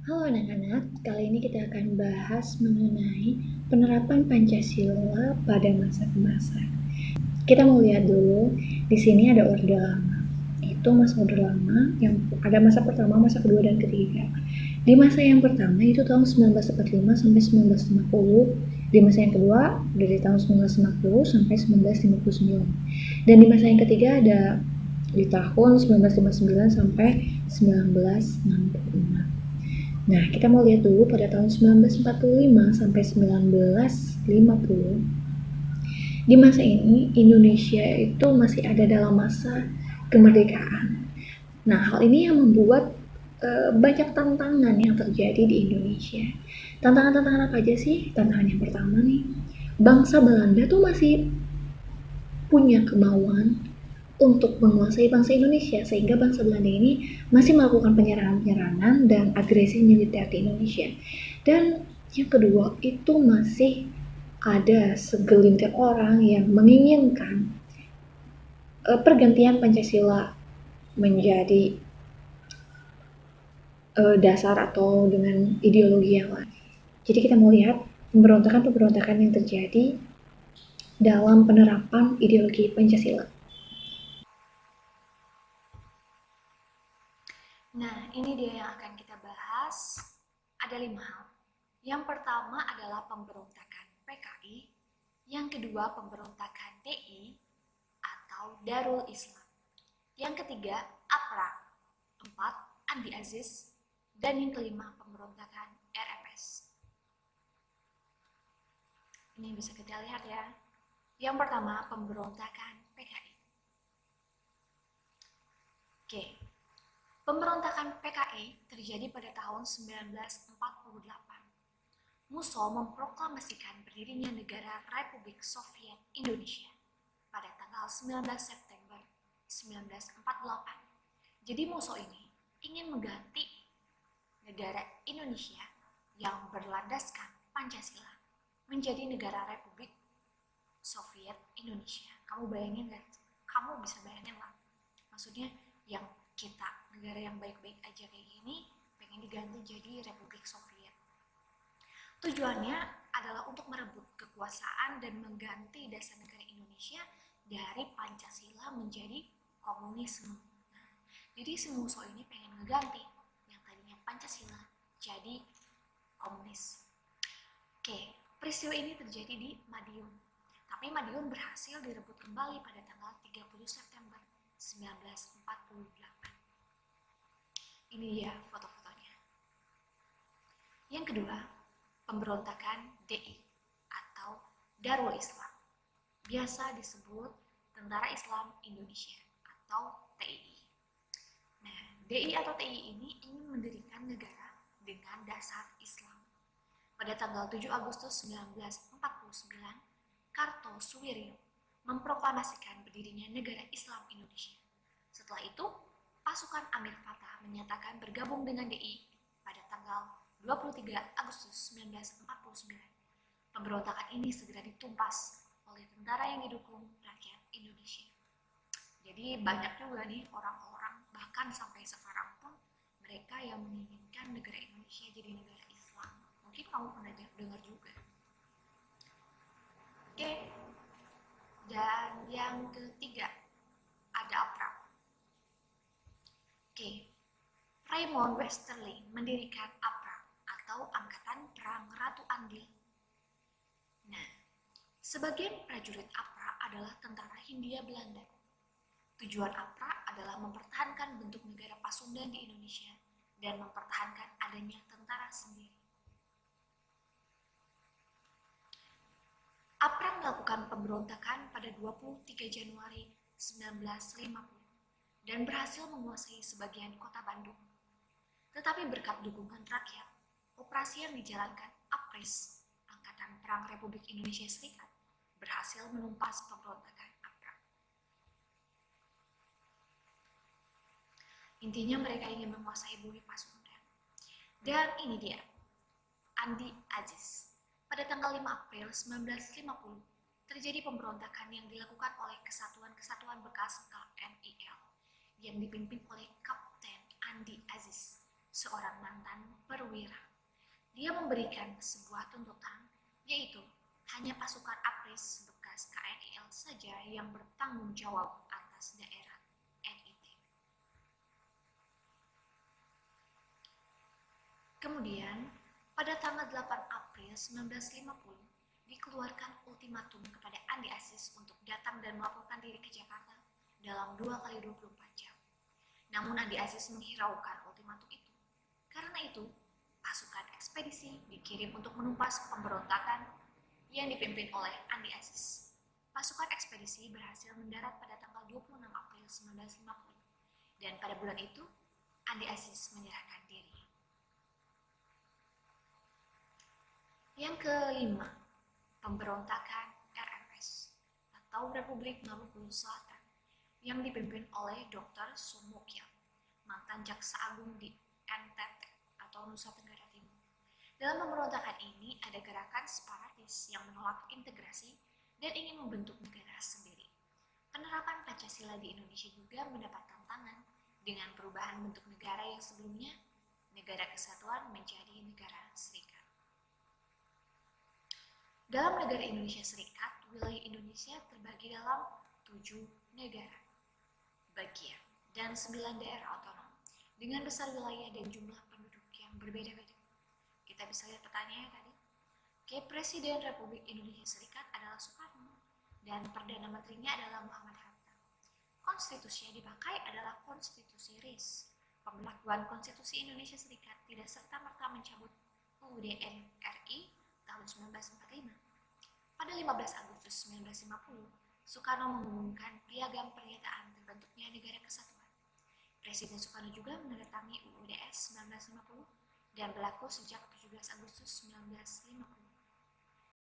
Halo anak-anak, kali ini kita akan bahas mengenai penerapan Pancasila pada masa ke masa. Kita mau lihat dulu, di sini ada Orde Lama. Itu masa Orde Lama yang ada masa pertama, masa kedua, dan ketiga. Di masa yang pertama itu tahun 1945 sampai 1950. Di masa yang kedua dari tahun 1950 sampai 1959. Dan di masa yang ketiga ada di tahun 1959 sampai 1966. Nah, kita mau lihat dulu pada tahun 1945 sampai 1950. Di masa ini, Indonesia itu masih ada dalam masa kemerdekaan. Nah, hal ini yang membuat banyak tantangan yang terjadi di Indonesia. Tantangan-tantangan apa aja sih? Tantangan yang pertama nih, bangsa Belanda tuh masih punya kemauan untuk menguasai bangsa Indonesia, sehingga bangsa Belanda ini masih melakukan penyerangan-penyerangan dan agresi militer di Indonesia. Dan yang kedua itu masih ada segelintir orang yang menginginkan pergantian Pancasila menjadi dasar atau dengan ideologi yang lain. Jadi kita mau lihat pemberontakan-pemberontakan yang terjadi dalam penerapan ideologi Pancasila. Nah, ini dia yang akan kita bahas. Ada 5 hal. Yang pertama adalah pemberontakan PKI, yang kedua pemberontakan DI atau Darul Islam, yang ketiga APRA, 4 Andi Aziz, dan yang kelima pemberontakan RMS. Ini bisa kita lihat ya. Yang pertama pemberontakan PKI. Oke. Pemberontakan PKI terjadi pada tahun 1948. Musso memproklamasikan berdirinya negara Republik Soviet Indonesia pada tanggal 19 September 1948. Jadi Musso ini ingin mengganti negara Indonesia yang berlandaskan Pancasila menjadi negara Republik Soviet Indonesia. Kamu bayangin gak? Kamu bisa bayangin lah. Maksudnya yang kita negara yang baik-baik aja kayak gini pengen diganti jadi Republik Soviet. Tujuannya adalah untuk merebut kekuasaan dan mengganti dasar negara Indonesia dari Pancasila menjadi komunisme. Nah, jadi si Musso ini pengen ngeganti yang tadinya Pancasila jadi komunis. Oke, peristiwa ini terjadi di Madiun. Tapi Madiun berhasil direbut kembali pada tanggal 30 September 1948. Ini dia foto-fotonya. Yang kedua, pemberontakan DI atau Darul Islam. Biasa disebut Tentara Islam Indonesia atau TII. Nah, DI atau TII ini ingin mendirikan negara dengan dasar Islam. Pada tanggal 7 Agustus 1949, Kartosuwiryo memproklamasikan berdirinya negara Islam Indonesia. Setelah itu, pasukan Amir Fatah menyatakan bergabung dengan DI pada tanggal 23 Agustus 1949. Pemberontakan ini segera ditumpas oleh tentara yang didukung rakyat Indonesia. Jadi banyak juga nih orang-orang, bahkan sampai sekarang pun mereka yang menginginkan negara Indonesia jadi negara Islam. Mungkin kamu pernah dengar juga. Oke, dan yang ketiga ada APRA. Oke, Raymond Westerling mendirikan APRA atau Angkatan Perang Ratu Andil. Nah, sebagian prajurit APRA adalah tentara Hindia Belanda. Tujuan APRA adalah mempertahankan bentuk negara Pasundan di Indonesia dan mempertahankan adanya tentara sendiri. APRA melakukan pemberontakan pada 23 Januari 1950 dan berhasil menguasai sebagian kota Bandung. Tetapi berkat dukungan rakyat, operasi yang dijalankan APRIS, Angkatan Perang Republik Indonesia Serikat, berhasil menumpas pemberontakan APRA. Intinya mereka ingin menguasai bumi Pasundan. Dan ini dia, Andi Aziz. Pada tanggal 5 April 1950, terjadi pemberontakan yang dilakukan oleh kesatuan-kesatuan bekas KNIL yang dipimpin oleh Kapten Andi Aziz, seorang mantan perwira perwira. Dia memberikan sebuah tuntutan, yaitu hanya pasukan APRIS bekas KNIL saja yang bertanggung jawab atas daerah NIT. Kemudian, pada tanggal 8 April 1950, dikeluarkan ultimatum kepada Andi Aziz untuk datang dan melaporkan diri ke Jakarta dalam 2x24 jam. Namun Andi Aziz menghiraukan ultimatum itu. Karena itu, pasukan ekspedisi dikirim untuk menumpas pemberontakan yang dipimpin oleh Andi Aziz. Pasukan ekspedisi berhasil mendarat pada tanggal 26 April 1950, dan pada bulan itu, Andi Aziz menyerahkan diri. Yang kelima, pemberontakan RMS atau Republik Maluku Selatan yang dipimpin oleh Dr. Somogyam, mantan jaksa agung di NTT atau Nusa Tenggara Timur. Dalam pemberontakan ini ada gerakan separatis yang menolak integrasi dan ingin membentuk negara sendiri. Penerapan Pancasila di Indonesia juga mendapat tantangan dengan perubahan bentuk negara yang sebelumnya negara kesatuan menjadi negara serikat. Dalam negara Indonesia Serikat, wilayah Indonesia terbagi dalam 7 negara bagian dan 9 daerah otonom dengan besar wilayah dan jumlah penduduk yang berbeda-beda. Kita bisa lihat pertanyaannya tadi. Presiden Republik Indonesia Serikat adalah Soekarno dan Perdana Menterinya adalah Muhammad Hatta. Konstitusi yang dipakai adalah Konstitusi RIS. Pemberlakuan Konstitusi Indonesia Serikat tidak serta-merta mencabut UUD NRI tahun 1945. Pada 15 Agustus 1950, Soekarno mengumumkan piagam pernyataan terbentuknya Negara Kesatuan. Presiden Soekarno juga menandatangani UUD 1950 dan berlaku sejak 17 Agustus 1950.